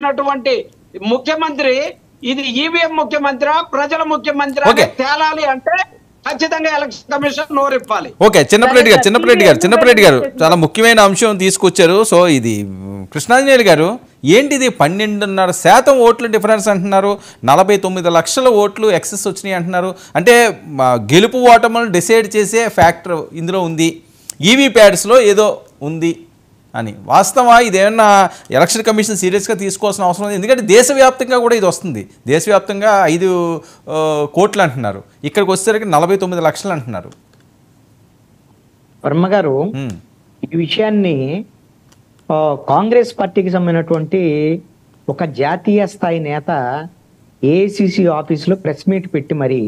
ఉన్నటువంటి ముఖ్యమంత్రి ఇది ఈవీఎం ముఖ్యమంత్రి ప్రజల ముఖ్యమంత్రి తేలాలి అంటే ఖచ్చితంగా ఎలక్షన్ కమిషన్ నోరిప్పాలి. ఓకే, చిన్నపరెడ్డి గారు చాలా ముఖ్యమైన అంశం తీసుకొచ్చారు. సో ఇది కృష్ణాంజనేయులు గారు, ఏంటిది 12.5% ఓట్ల డిఫరెన్స్ అంటున్నారు, 49 లక్షల ఓట్లు ఎక్సెస్ వచ్చినాయి అంటున్నారు. అంటే గెలుపు ఓటములను డిసైడ్ చేసే ఫ్యాక్టర్ ఇందులో ఉంది, ఈవీ ప్యాడ్స్లో ఏదో ఉంది అని. వాస్తవా ఇదేమన్నా ఎలక్షన్ కమిషన్ సీరియస్గా తీసుకోవాల్సిన అవసరం ఉంది? ఎందుకంటే దేశవ్యాప్తంగా కూడా ఇది వస్తుంది. దేశవ్యాప్తంగా 5 కోట్లు అంటున్నారు, ఇక్కడికి వచ్చేసరికి 49 లక్షలు అంటున్నారు. వర్మ గారు, ఈ విషయాన్ని కాంగ్రెస్ పార్టీకి సంబంధించినటువంటి ఒక జాతీయ స్థాయి నేత ఏఐసిసి ఆఫీసులో ప్రెస్ మీట్ పెట్టి మరి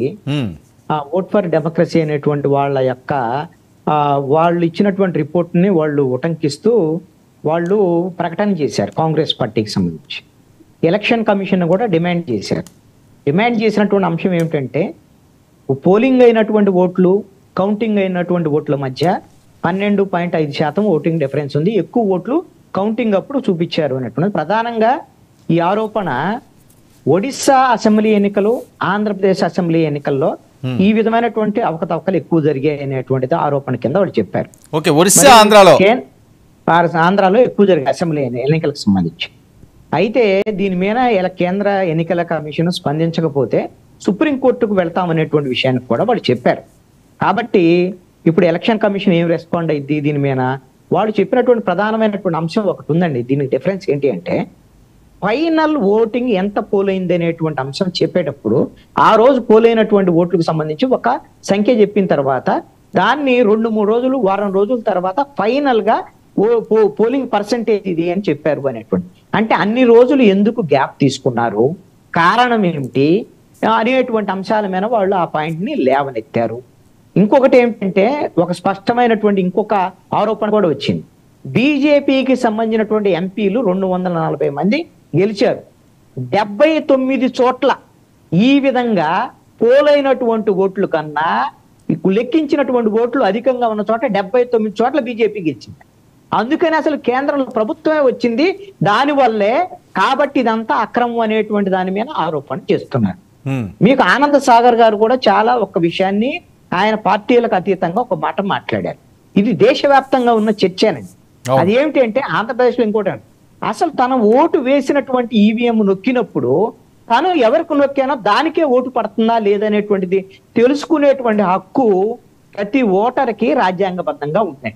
ఓట్ ఫర్ డెమోక్రసీ అనేటువంటి వాళ్ళ యొక్క వాళ్ళు ఇచ్చినటువంటి రిపోర్ట్ని వాళ్ళు ఉటంకిస్తూ వాళ్ళు ప్రకటన చేశారు. కాంగ్రెస్ పార్టీకి సంబంధించి ఎలక్షన్ కమిషన్ కూడా డిమాండ్ చేశారు. డిమాండ్ చేసినటువంటి అంశం ఏమిటంటే, పోలింగ్ అయినటువంటి ఓట్లు కౌంటింగ్ అయినటువంటి ఓట్ల మధ్య 12.5% ఓటింగ్ డిఫరెన్స్ ఉంది, ఎక్కువ ఓట్లు కౌంటింగ్ అప్పుడు చూపించారు అనేటువంటిది ప్రధానంగా ఈ ఆరోపణ. ఒడిస్సా అసెంబ్లీ ఎన్నికలు, ఆంధ్రప్రదేశ్ అసెంబ్లీ ఎన్నికల్లో ఈ విధమైనటువంటి అవకతవకలు ఎక్కువ జరిగాయి అనేటువంటిది ఆరోపణ కింద వాళ్ళు చెప్పారు. ఆంధ్రాలో ఎక్కువ జరిగాయి అసెంబ్లీ ఎన్నికలకు సంబంధించి. అయితే దీని మీద కేంద్ర ఎన్నికల కమిషన్ స్పందించకపోతే సుప్రీంకోర్టుకు వెళ్తామనేటువంటి విషయాన్ని కూడా వాళ్ళు చెప్పారు. కాబట్టి ఇప్పుడు ఎలక్షన్ కమిషన్ ఏం రెస్పాండ్ అయింది దీని మీద? వాళ్ళు చెప్పినటువంటి ప్రధానమైనటువంటి అంశం ఒకటి ఉందండి. దీనికి డిఫరెన్స్ ఏంటి అంటే, ఫైనల్ ఓటింగ్ ఎంత పోలైంది అనేటువంటి అంశం చెప్పేటప్పుడు ఆ రోజు పోలైనటువంటి ఓట్లకు సంబంధించి ఒక సంఖ్య చెప్పిన తర్వాత దాన్ని 2-3 రోజులు, వారం రోజుల తర్వాత ఫైనల్ గా పోలింగ్ పర్సంటేజ్ ఇది అని చెప్పారు అనేటువంటి. అంటే అన్ని రోజులు ఎందుకు గ్యాప్ తీసుకున్నారు, కారణం ఏమిటి అనేటువంటి అంశాల మీద వాళ్ళు ఆ పాయింట్ ని లేవనెత్తారు. ఇంకొకటి ఏమిటంటే, ఒక స్పష్టమైనటువంటి ఇంకొక ఆరోపణ కూడా వచ్చింది. బీజేపీకి సంబంధించినటువంటి ఎంపీలు 240 మంది గెలిచారు. 79 చోట్ల ఈ విధంగా పోలైనటువంటి ఓట్లు కన్నా లెక్కించినటువంటి ఓట్లు అధికంగా ఉన్న చోట 79 చోట్ల బీజేపీ గెలిచింది. అందుకని అసలు కేంద్రంలో ప్రభుత్వమే వచ్చింది దానివల్లే, కాబట్టి ఇదంతా అక్రమం అనేటువంటి దాని మీద ఆరోపణ చేస్తున్నారు. మీకు ఆనంద్ సాగర్ గారు కూడా చాలా ఒక విషయాన్ని ఆయన పార్టీలకు అతీతంగా ఒక మాట మాట్లాడారు. ఇది దేశవ్యాప్తంగా ఉన్న చర్చేనండి. అది ఏమిటి అంటే, ఆంధ్రప్రదేశ్లో ఇంకోటి, అసలు తన ఓటు వేసినటువంటి ఈవీఎం నొక్కినప్పుడు తను ఎవరికి నొక్కానో దానికే ఓటు పడుతుందా లేదనేటువంటిది తెలుసుకునేటువంటి హక్కు ప్రతి ఓటర్కి రాజ్యాంగబద్ధంగా ఉన్నాయి.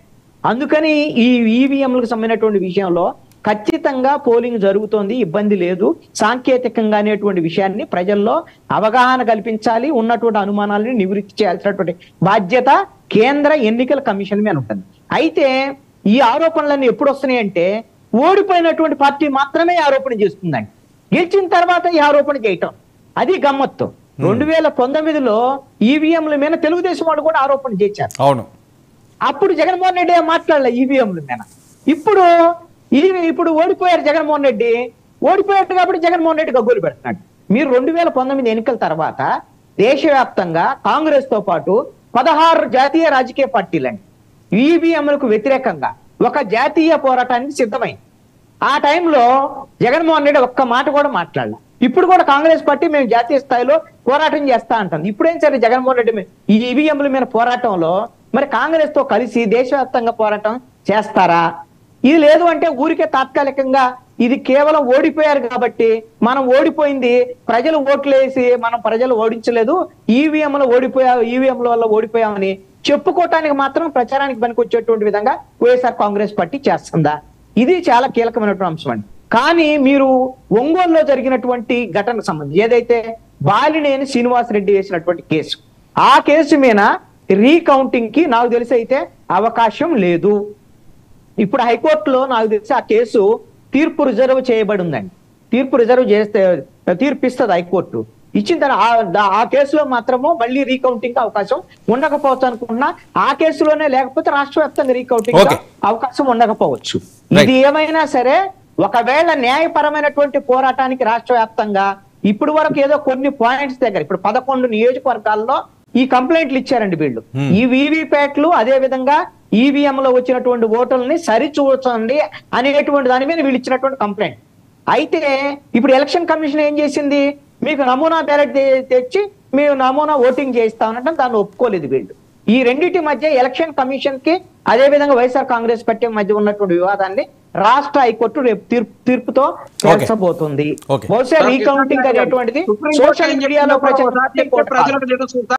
అందుకని ఈ ఈవీఎంలకు సంబంధించినటువంటి విషయంలో ఖచ్చితంగా పోలింగ్ జరుగుతోంది, ఇబ్బంది లేదు, సాంకేతికంగా అనేటువంటి విషయాన్ని ప్రజల్లో అవగాహన కల్పించాలి, ఉన్నటువంటి అనుమానాలను నివృత్తి చేయాల్సినటువంటి బాధ్యత కేంద్ర ఎన్నికల కమిషన్ మీద ఉంటుంది. అయితే ఈ ఆరోపణలన్నీ ఎప్పుడు వస్తున్నాయంటే, ఓడిపోయినటువంటి పార్టీ మాత్రమే ఆరోపణ చేస్తుందండి, గెలిచిన తర్వాత ఈ ఆరోపణ చేయటం. అది గమ్మత్తు. 2019లో ఈవీఎంల మీద తెలుగుదేశం వాళ్ళు కూడా ఆరోపణ చేశారు. అవును, అప్పుడు జగన్మోహన్ రెడ్డి మాట్లాడలే ఈవీఎంల మీద. ఇప్పుడు ఓడిపోయారు జగన్మోహన్ రెడ్డి, ఓడిపోయారు కాబట్టి జగన్మోహన్ రెడ్డి గగ్గోలు పెడుతున్నాడు. మీరు 2019 ఎన్నికల తర్వాత దేశవ్యాప్తంగా కాంగ్రెస్ తో పాటు 16 జాతీయ రాజకీయ పార్టీలండి ఈవీఎంలకు వ్యతిరేకంగా ఒక జాతీయ పోరాటానికి సిద్ధమైంది. ఆ టైంలో జగన్మోహన్ రెడ్డి ఒక్క మాట కూడా మాట్లాడాలి. ఇప్పుడు కూడా కాంగ్రెస్ పార్టీ మేము జాతీయ స్థాయిలో పోరాటం చేస్తా అంటుంది. ఇప్పుడేం సరే జగన్మోహన్ రెడ్డి ఈ ఈవీఎంల మీద పోరాటంలో మరి కాంగ్రెస్ తో కలిసి దేశవ్యాప్తంగా పోరాటం చేస్తారా? ఇది లేదు అంటే ఊరికే తాత్కాలికంగా ఇది కేవలం ఓడిపోయారు కాబట్టి మనం ఓడిపోయింది, ప్రజలు ఓట్లేసి మనం ప్రజలు ఓడించలేదు, ఈవీఎంలో ఈవీఎంల వల్ల ఓడిపోయామని చెప్పుకోవటానికి మాత్రం ప్రచారానికి పనికొచ్చేటువంటి విధంగా వైఎస్ఆర్ కాంగ్రెస్ పార్టీ చేస్తుందా? ఇది చాలా కీలకమైనటువంటి అంశం అండి. కానీ మీరు ఒంగోలులో జరిగినటువంటి ఘటనకు సంబంధించి ఏదైతే బాలినేని శ్రీనివాసరెడ్డి వేసినటువంటి కేసు, ఆ కేసు మీద రీకౌంటింగ్ కి నాకు తెలిసి అయితే అవకాశం లేదు. ఇప్పుడు హైకోర్టులో నాకు తెలిసి ఆ కేసు తీర్పు రిజర్వ్ చేయబడి ఉందండి. తీర్పు రిజర్వ్ చేస్తే తీర్పిస్తుంది హైకోర్టు. ఇచ్చిన తర్వాత ఆ కేసులో మాత్రము మళ్ళీ రీకౌంటింగ్ అవకాశం ఉండకపోవచ్చు అనుకున్నా, ఆ కేసులోనే లేకపోతే రాష్ట్ర వ్యాప్తంగా రీకౌంటింగ్ అవకాశం ఉండకపోవచ్చు. ఇది ఏమైనా సరే ఒకవేళ న్యాయపరమైనటువంటి పోరాటానికి రాష్ట్ర వ్యాప్తంగా ఇప్పుడు వరకు ఏదో కొన్ని పాయింట్స్ దగ్గర ఇప్పుడు 11 నియోజకవర్గాల్లో ఈ కంప్లైంట్లు ఇచ్చారండి వీళ్ళు. ఈ వీవీప్యాట్లు అదే విధంగా ఈవీఎం లో వచ్చినటువంటి ఓటర్లని సరిచూచండి అనేటువంటి దాని మీద వీళ్ళు ఇచ్చినటువంటి కంప్లైంట్. అయితే ఇప్పుడు ఎలక్షన్ కమిషన్ ఏం చేసింది, మీకు నమూనా బ్యాలెట్ తెచ్చి మేము నమూనా ఓటింగ్ చేయిస్తామనంటే దాన్ని ఒప్పుకోలేదు వీళ్ళు. ఈ రెండింటి మధ్య ఎలక్షన్ కమిషన్ కి అదే విధంగా వైఎస్ఆర్ కాంగ్రెస్ పార్టీ మధ్య ఉన్నటువంటి వివాదాన్ని రాష్ట్ర హైకోర్టు రేపు తీర్పుతో తేల్చబోతుంది. బహుశా రీకౌంటింగ్ అనేటువంటిది సోషల్ మీడియాలో ప్రజలకు తెలుసు.